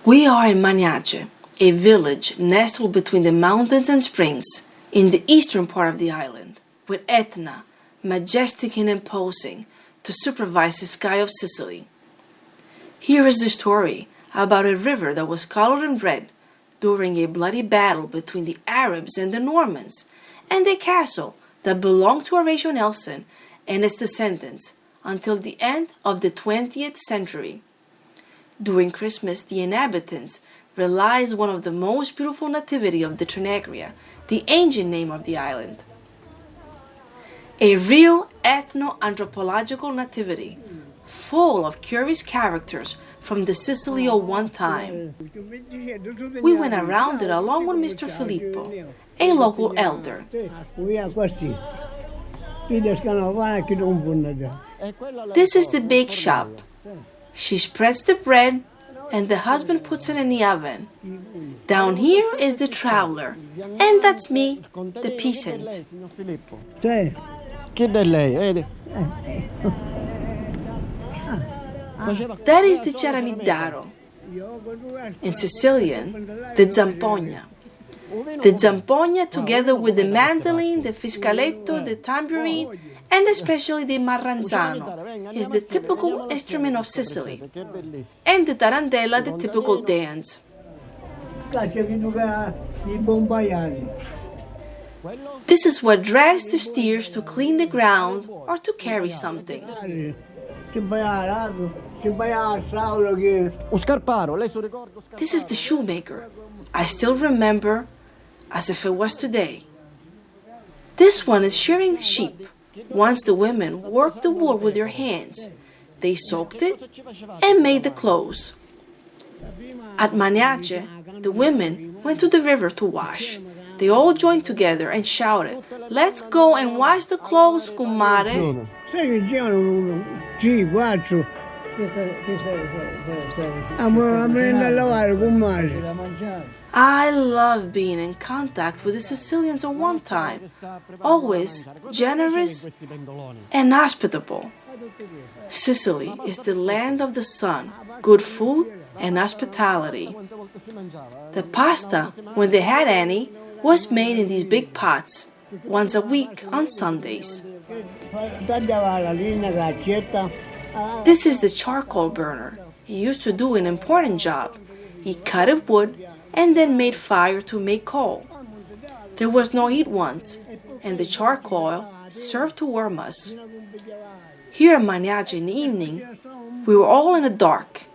We are in Maniace, a village nestled between the mountains and springs in the eastern part of the island, with Etna, majestic and imposing, to supervise the sky of Sicily. Here is the story about a river that was colored in red during a bloody battle between the Arabs and the Normans, and a castle that belonged to Horatio Nelson and his descendants until the end of the 20th century. During Christmas, the inhabitants realized one of the most beautiful nativity of the Trinagria, the ancient name of the island. A real ethno-anthropological nativity, full of curious characters from the Sicily of one time. We went around it along with Mr. Filippo, a local elder. This is the bake shop. She spreads the bread and the husband puts it in the oven. Down here is the traveler, and that's me, the peasant. That is the ciaramidaro. In Sicilian, the zampogna. The zampogna, together with the mandolin, the fiscaletto, the tambourine, and especially the marranzano, is the typical instrument of Sicily, and the tarantella, the typical dance. This is what drags the steers to clean the ground or to carry something. This is the shoemaker. I still remember as if it was today. This one is shearing the sheep. Once the women worked the wool with their hands, they soaked it and made the clothes. At Maniace, the women went to the river to wash. They all joined together and shouted, "Let's go and wash the clothes, kumare." I love being in contact with the Sicilians at one time, always generous and hospitable. Sicily is the land of the sun, good food and hospitality. The pasta, when they had any, was made in these big pots, once a week on Sundays. This is the charcoal burner. He used to do an important job. He cut wood and then made fire to make coal. There was no heat once, and the charcoal served to warm us. Here in Maniace in the evening, we were all in the dark.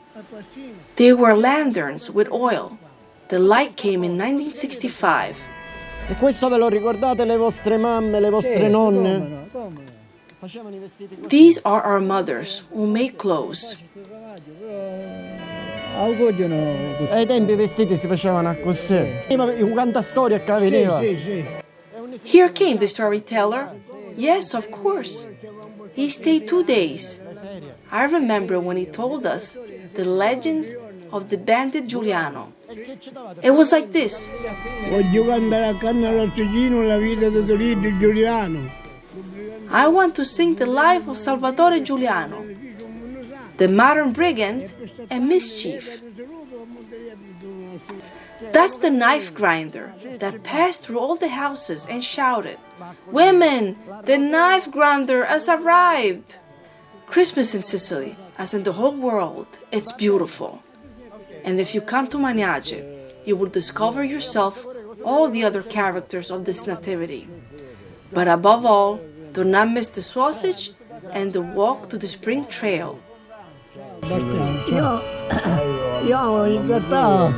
There were lanterns with oil. The light came in 1965. E questo ve lo ricordate le vostre mamme, le vostre nonne? These are our mothers who made clothes. Ai tempi i vestiti si facevano così. Quanta storia che veniva. Here came the storyteller. Yes, of course. He stayed 2 days. I remember when he told us the legend of the bandit Giuliano. It was like this. I want to sing the life of Salvatore Giuliano, the modern brigand and mischief. That's the knife grinder that passed through all the houses and shouted, "Women, the knife grinder has arrived!" Christmas in Sicily, as in the whole world, it's beautiful. And if you come to Maniace, you will discover yourself all the other characters of this nativity. But above all, do not miss the sausage and the walk to the spring trail. Io in realtà